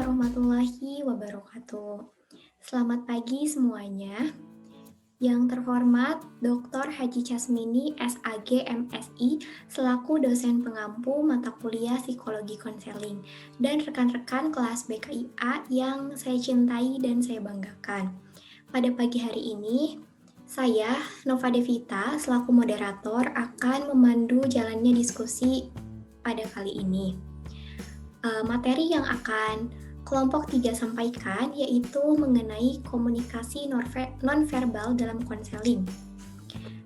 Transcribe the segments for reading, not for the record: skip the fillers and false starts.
warahmatullahi wabarakatuh. Selamat pagi semuanya. Yang terhormat Dr. Haji Casmini, SAG MSI, selaku dosen pengampu mata kuliah Psikologi Konseling, dan rekan-rekan kelas BKIA yang saya cintai dan saya banggakan. Pada pagi hari ini, saya, Nova Devita, selaku moderator akan memandu jalannya diskusi pada kali ini. Materi yang akan kelompok 3 sampaikan yaitu mengenai komunikasi nonverbal dalam konseling.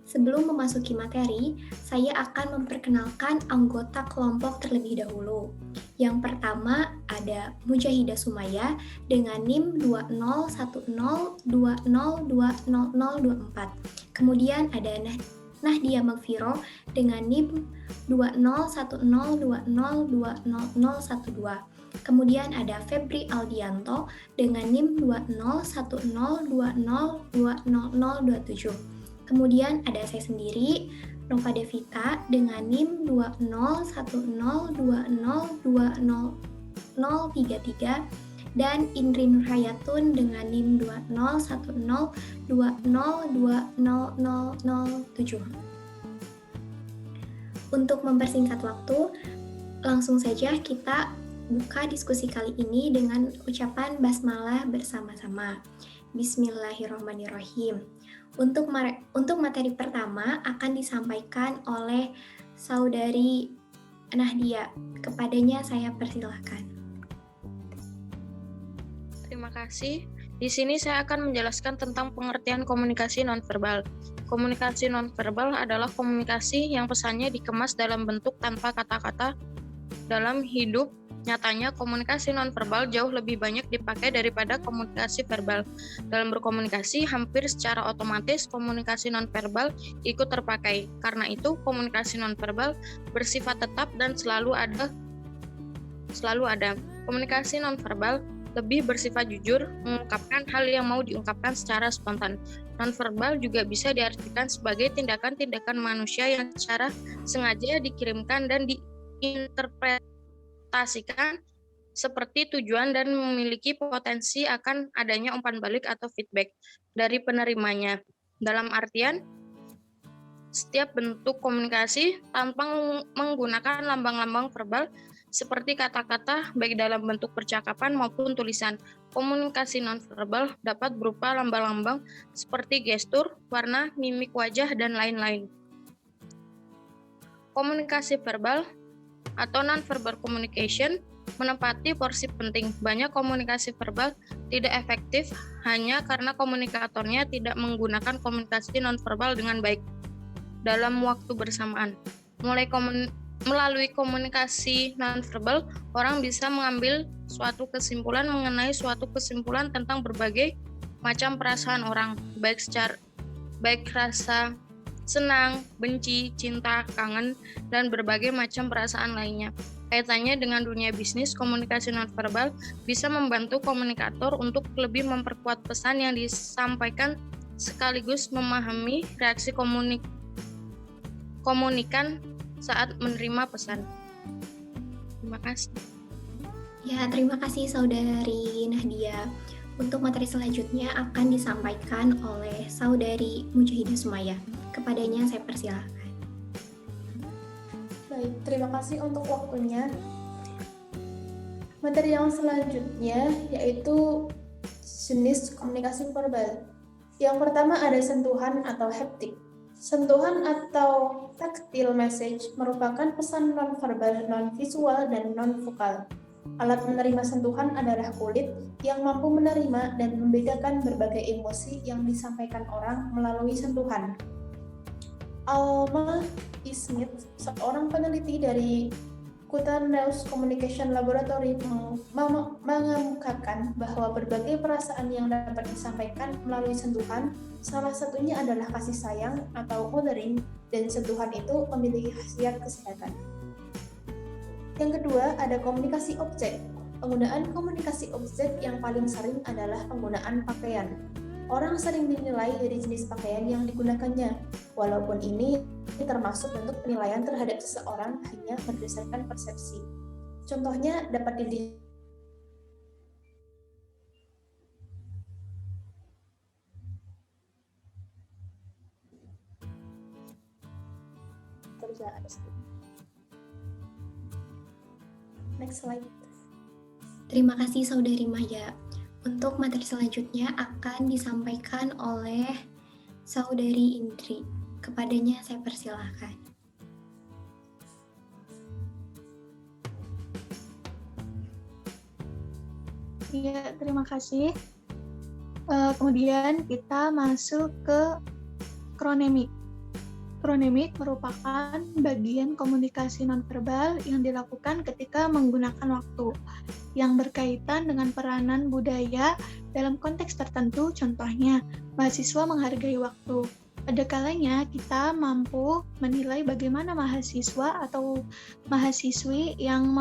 Sebelum memasuki materi, saya akan memperkenalkan anggota kelompok terlebih dahulu. Yang pertama ada Mujahidah Sumaya dengan NIM 2010202024. Kemudian ada Nahdia Magfiro dengan NIM 2010202012. Kemudian ada Febri Aldianto dengan NIM 2010202027. Kemudian ada saya sendiri, Nova Devita dengan NIM 2010202033 dan Indri Nurhayatun dengan NIM 2010202007. Untuk mempersingkat waktu, langsung saja kita buka diskusi kali ini dengan ucapan basmalah bersama-sama. Bismillahirrahmanirrahim. Untuk materi pertama akan disampaikan oleh Saudari Nahdia. Kepadanya saya persilahkan. Terima kasih. Di sini saya akan menjelaskan tentang pengertian komunikasi nonverbal. Komunikasi nonverbal adalah komunikasi yang pesannya dikemas dalam bentuk tanpa kata-kata. Dalam hidup nyatanya, komunikasi nonverbal jauh lebih banyak dipakai daripada komunikasi verbal. Dalam berkomunikasi, hampir secara otomatis komunikasi nonverbal ikut terpakai. Karena itu, komunikasi nonverbal bersifat tetap dan selalu ada. Komunikasi nonverbal lebih bersifat jujur, mengungkapkan hal yang mau diungkapkan secara spontan. Nonverbal juga bisa diartikan sebagai tindakan-tindakan manusia yang secara sengaja dikirimkan dan diinterpretasikan seperti tujuan dan memiliki potensi akan adanya umpan balik atau feedback dari penerimanya. Dalam artian, setiap bentuk komunikasi tanpa menggunakan lambang-lambang verbal seperti kata-kata baik dalam bentuk percakapan maupun tulisan. Komunikasi nonverbal dapat berupa lambang-lambang seperti gestur, warna, mimik wajah, dan lain-lain. Komunikasi verbal atau nonverbal communication menempati porsi penting. Banyak komunikasi verbal tidak efektif hanya karena komunikatornya tidak menggunakan komunikasi nonverbal dengan baik dalam waktu bersamaan. Melalui komunikasi nonverbal, orang bisa mengambil suatu kesimpulan mengenai suatu kesimpulan tentang berbagai macam perasaan orang, baik rasa senang, benci, cinta, kangen, dan berbagai macam perasaan lainnya. Kaitannya dengan dunia bisnis, komunikasi nonverbal bisa membantu komunikator untuk lebih memperkuat pesan yang disampaikan sekaligus memahami reaksi komunikan saat menerima pesan. Terima kasih. Ya, terima kasih Saudari Nahdia. Untuk materi selanjutnya akan disampaikan oleh Saudari Mujahidah Sumaya. Kepadanya saya persilahkan. Baik, terima kasih untuk waktunya. Materi yang selanjutnya yaitu jenis komunikasi verbal. Yang pertama ada sentuhan atau haptik. Sentuhan atau tactile message merupakan pesan nonverbal, non-visual, dan non-vokal. Alat menerima sentuhan adalah kulit yang mampu menerima dan membedakan berbagai emosi yang disampaikan orang melalui sentuhan. Alma E. Smith, seorang peneliti dari Cutaneous Communication Laboratory, mengemukakan bahwa berbagai perasaan yang dapat disampaikan melalui sentuhan, salah satunya adalah kasih sayang atau mothering, dan sentuhan itu memiliki khasiat kesehatan. Yang kedua, ada komunikasi objek. Penggunaan komunikasi objek yang paling sering adalah penggunaan pakaian. Orang sering dinilai dari jenis pakaian yang digunakannya, walaupun ini termasuk bentuk penilaian terhadap seseorang hanya berdasarkan persepsi. Contohnya dapat dilihat saja ada sedikit. Next slide. Terima kasih Saudari Maya. Untuk materi selanjutnya akan disampaikan oleh Saudari Indri. Kepadanya saya persilahkan. Iya, terima kasih. Kemudian kita masuk ke kronemik. Kronemik merupakan bagian komunikasi nonverbal yang dilakukan ketika menggunakan waktu yang berkaitan dengan peranan budaya dalam konteks tertentu, contohnya mahasiswa menghargai waktu. Ada kalanya kita mampu menilai bagaimana mahasiswa atau mahasiswi yang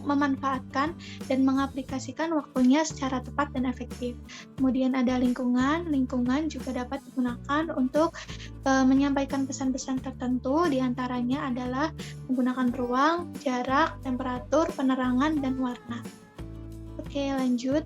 memanfaatkan dan mengaplikasikan waktunya secara tepat dan efektif. Kemudian ada lingkungan juga dapat digunakan untuk menyampaikan pesan-pesan tertentu, diantaranya adalah menggunakan ruang, jarak, temperatur, penerangan, dan warna. Oke, lanjut.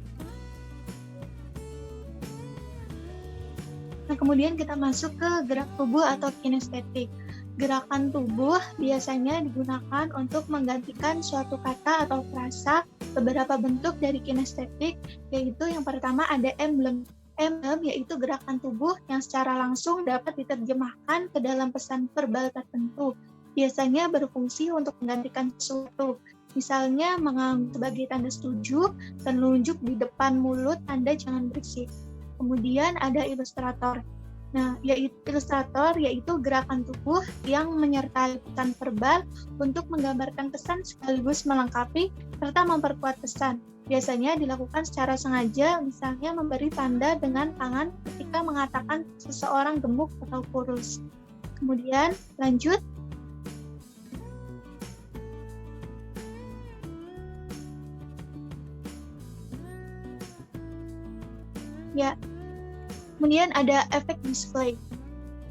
Nah, kemudian kita masuk ke gerak tubuh atau kinestetik. Gerakan tubuh biasanya digunakan untuk menggantikan suatu kata atau frasa. Beberapa bentuk dari kinestetik, yaitu yang pertama ada emblem. Emblem yaitu gerakan tubuh yang secara langsung dapat diterjemahkan ke dalam pesan verbal tertentu. Biasanya berfungsi untuk menggantikan sesuatu. Misalnya mengangguk sebagai tanda setuju, telunjuk di depan mulut Anda jangan berisik. Kemudian ada ilustrator. Nah, ilustrator yaitu gerakan tubuh yang menyertai pesan verbal untuk menggambarkan pesan sekaligus melengkapi serta memperkuat pesan. Biasanya dilakukan secara sengaja, misalnya memberi tanda dengan tangan ketika mengatakan seseorang gemuk atau kurus. Kemudian lanjut. Ya. Kemudian ada efek display.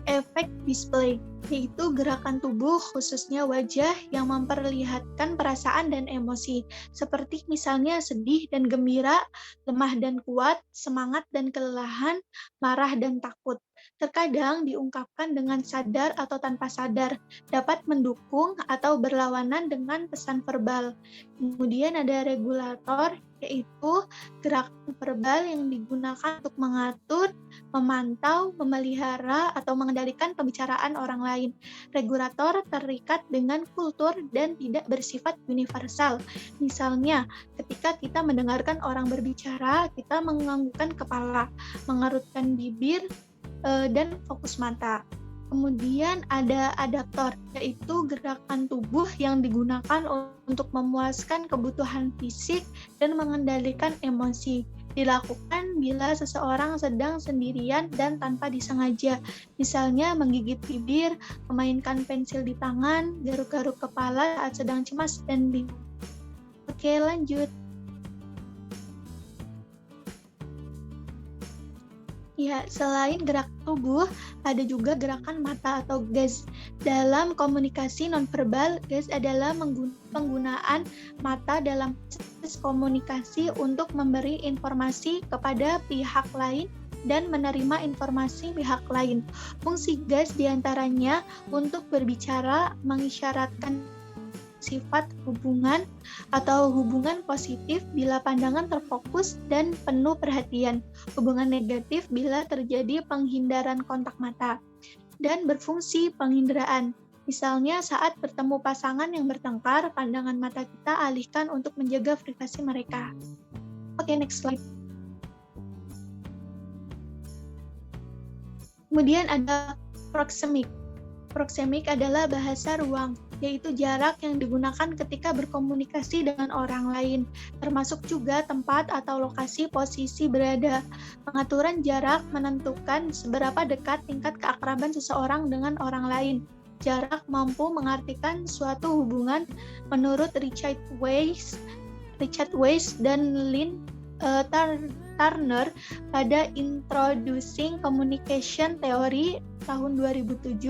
Efek display yaitu gerakan tubuh khususnya wajah yang memperlihatkan perasaan dan emosi, seperti misalnya sedih dan gembira, lemah dan kuat, semangat dan kelelahan, marah dan takut. Terkadang diungkapkan dengan sadar atau tanpa sadar, dapat mendukung atau berlawanan dengan pesan verbal. Kemudian ada regulator, yaitu gerakan verbal yang digunakan untuk mengatur, memantau, memelihara, atau mengendalikan pembicaraan orang lain. Regulator terikat dengan kultur dan tidak bersifat universal. Misalnya, ketika kita mendengarkan orang berbicara, kita menganggukkan kepala, mengerutkan bibir, dan fokus mata. Kemudian ada adaptor, yaitu gerakan tubuh yang digunakan untuk memuaskan kebutuhan fisik dan mengendalikan emosi. Dilakukan bila seseorang sedang sendirian dan tanpa disengaja, misalnya menggigit bibir, memainkan pensil di tangan, garuk-garuk kepala saat sedang cemas dan bingung. Oke, lanjut. Ya, selain gerak tubuh, ada juga gerakan mata atau gaze. Dalam komunikasi nonverbal, gaze adalah penggunaan mata dalam proses komunikasi untuk memberi informasi kepada pihak lain dan menerima informasi pihak lain. Fungsi gaze diantaranya untuk berbicara, mengisyaratkan sifat hubungan atau hubungan positif bila pandangan terfokus dan penuh perhatian, hubungan negatif bila terjadi penghindaran kontak mata, dan berfungsi penghindaraan. Misalnya saat bertemu pasangan yang bertengkar, pandangan mata kita alihkan untuk menjaga privasi mereka. Oke, next slide. Kemudian ada proxemic. Proxemic adalah bahasa ruang, yaitu jarak yang digunakan ketika berkomunikasi dengan orang lain, termasuk juga tempat atau lokasi posisi berada. Pengaturan jarak menentukan seberapa dekat tingkat keakraban seseorang dengan orang lain. Jarak mampu mengartikan suatu hubungan menurut Richard Weiss dan Lynn Turner pada Introducing Communication Theory tahun 2007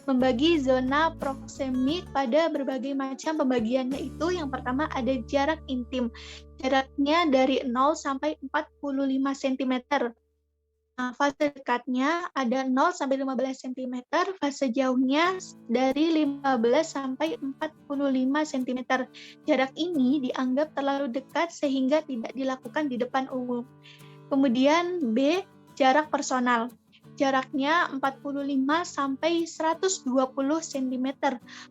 membagi zona proxemic pada berbagai macam pembagiannya itu. Yang pertama ada jarak intim. Jaraknya dari 0 sampai 45 cm. Nah, fase dekatnya ada 0 sampai 15 cm, fase jauhnya dari 15 sampai 45 cm. Jarak ini dianggap terlalu dekat sehingga tidak dilakukan di depan umum. Kemudian B, jarak personal. Jaraknya 45 sampai 120 cm.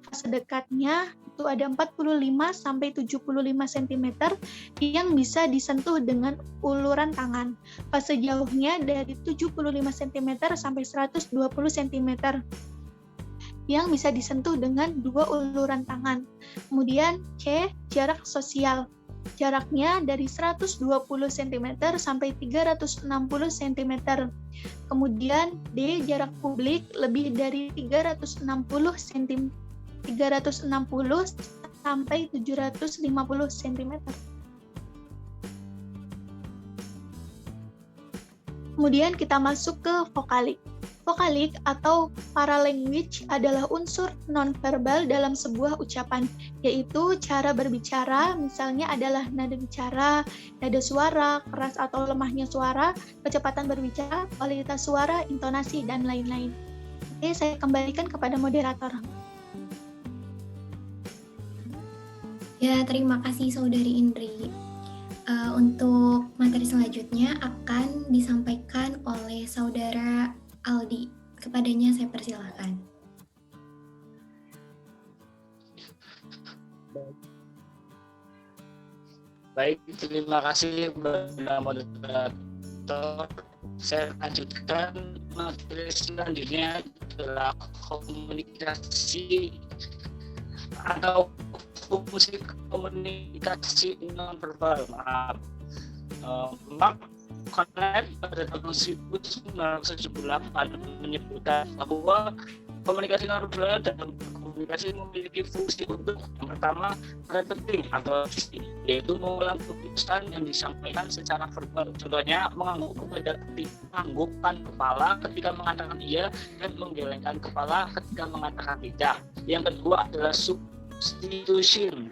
Fase dekatnya itu ada 45 sampai 75 cm yang bisa disentuh dengan uluran tangan. Fase jauhnya dari 75 cm sampai 120 cm yang bisa disentuh dengan 2 uluran tangan. Kemudian C, jarak sosial. Jaraknya dari 120 cm sampai 360 cm. Kemudian D, jarak publik lebih dari 360 cm. 360 sampai 750 cm. Kemudian kita masuk ke vokalik. Vokalik atau paralanguage adalah unsur nonverbal dalam sebuah ucapan, yaitu cara berbicara, misalnya adalah nada bicara, nada suara, keras atau lemahnya suara, kecepatan berbicara, kualitas suara, intonasi, dan lain-lain. Oke, saya kembalikan kepada moderator. Ya, terima kasih Saudari Indri. Untuk materi selanjutnya akan disampaikan oleh Saudara Aldi. Kepadanya saya persilakan. Baik, terima kasih kepada moderator. Saya lanjutkan materi selanjutnya adalah komunikasi atau fungsi komunikasi non-verbal. Mark Connett pada tahun 1978 menyebutkan bahwa komunikasi non-verbal dalam komunikasi memiliki fungsi untuk yang pertama repeating atau yaitu mengulang tulisan yang disampaikan secara verbal. Contohnya menganggukkan kepala ketika mengatakan iya dan menggelengkan kepala ketika mengatakan tidak. Yang kedua adalah substitution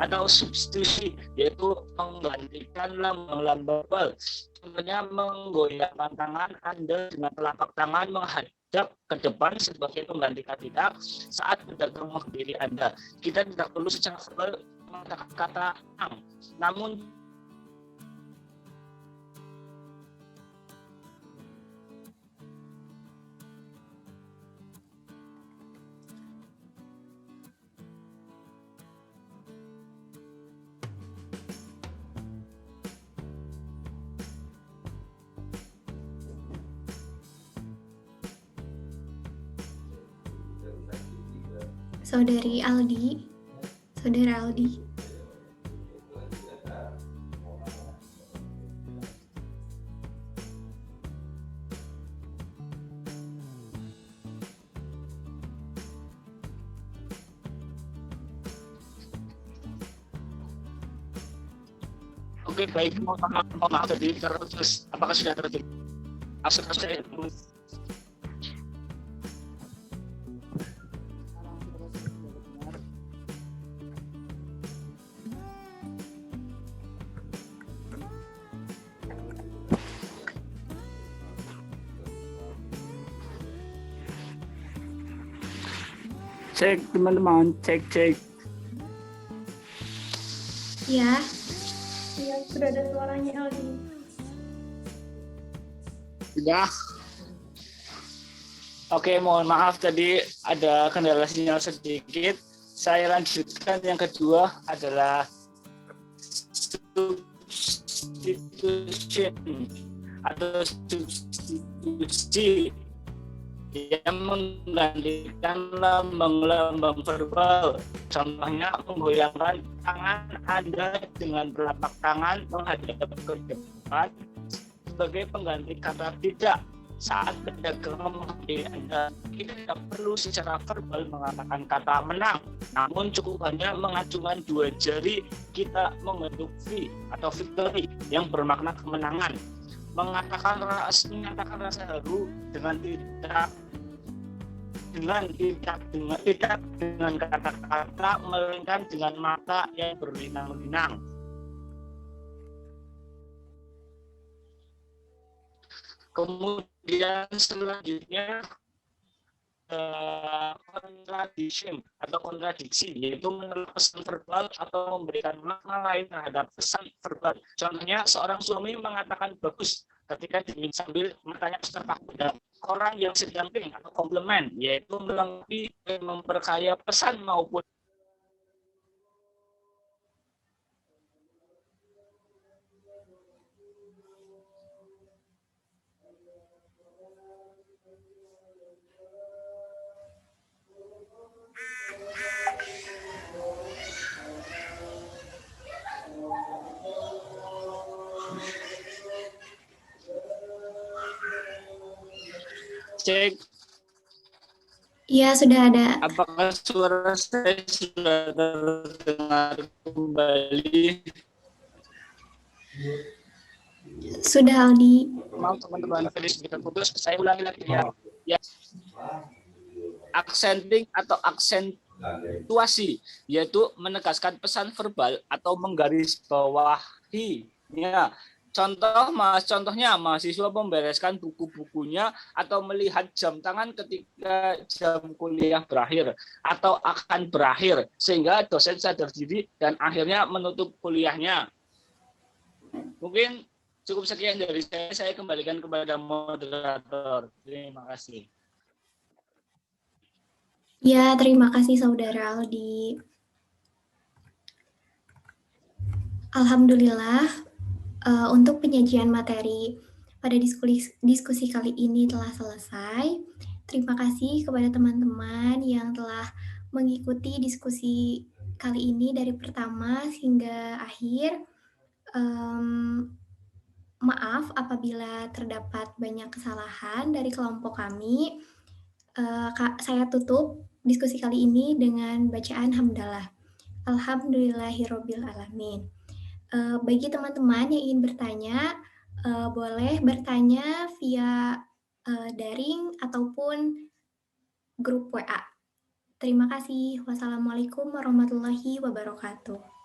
atau substitusi, yaitu menggantikan lambang verbal. Contohnya menggoyangkan tangan Anda dengan telapak tangan menghadap ke depan sebagai pengganti tidak saat berdagang diri Anda. Kita tidak perlu secara verbal mengatakan kata ang, namun Saudari Aldi, Saudara Aldi. Oke, baik, mohon maaf tadi terus apakah sudah terjadi? Saya cek teman-teman, cek. Ya, Iya, sudah ada suaranya Aldi. sudah. Oke, mohon maaf tadi ada kendala sinyal sedikit. Saya lanjutkan, yang kedua adalah substitution atau substitusi yang menggantikan lambang-lambang verbal. Contohnya menggoyangkan tangan Anda dengan telapak tangan menghadap ke depan sebagai pengganti kata tidak saat berdagang menghadiri Anda. Kita tidak perlu secara verbal mengatakan kata menang, namun cukup hanya mengacungkan 2 jari kita membentuk V atau victory yang bermakna kemenangan. Menyatakan rasa haru dengan tidak dengan kata-kata, melainkan dengan mata yang berlinang-linang. Kemudian selanjutnya kontradiksi, yaitu menolak pesan verbal atau memberikan makna lain terhadap pesan verbal. Contohnya, seorang suami mengatakan bagus ketika diminta sambil matanya terpaku pada orang yang sedamping atau komplement, yaitu melengkapi dan memperkaya pesan maupun cek. Iya, sudah ada. Apakah suara saya sudah terdengar kembali? Sudah, Aldi. Maaf teman-teman, kita putus. Saya ulangi lagi ya. Accenting atau aksentuasi, yaitu menegaskan pesan verbal atau menggarisbawahi. Ya. Contohnya mahasiswa membereskan buku-bukunya atau melihat jam tangan ketika jam kuliah berakhir atau akan berakhir, sehingga dosen sadar diri dan akhirnya menutup kuliahnya. Mungkin cukup sekian dari saya kembalikan kepada moderator. Terima kasih. Ya, terima kasih Saudara Aldi. Alhamdulillah, untuk penyajian materi pada diskusi kali ini telah selesai. Terima kasih kepada teman-teman yang telah mengikuti diskusi kali ini dari pertama hingga akhir. Maaf apabila terdapat banyak kesalahan dari kelompok kami. Saya tutup diskusi kali ini dengan bacaan hamdalah. Alhamdulillahirabbil alamin. Bagi teman-teman yang ingin bertanya, boleh bertanya via daring ataupun grup WA. Terima kasih. Wassalamualaikum warahmatullahi wabarakatuh.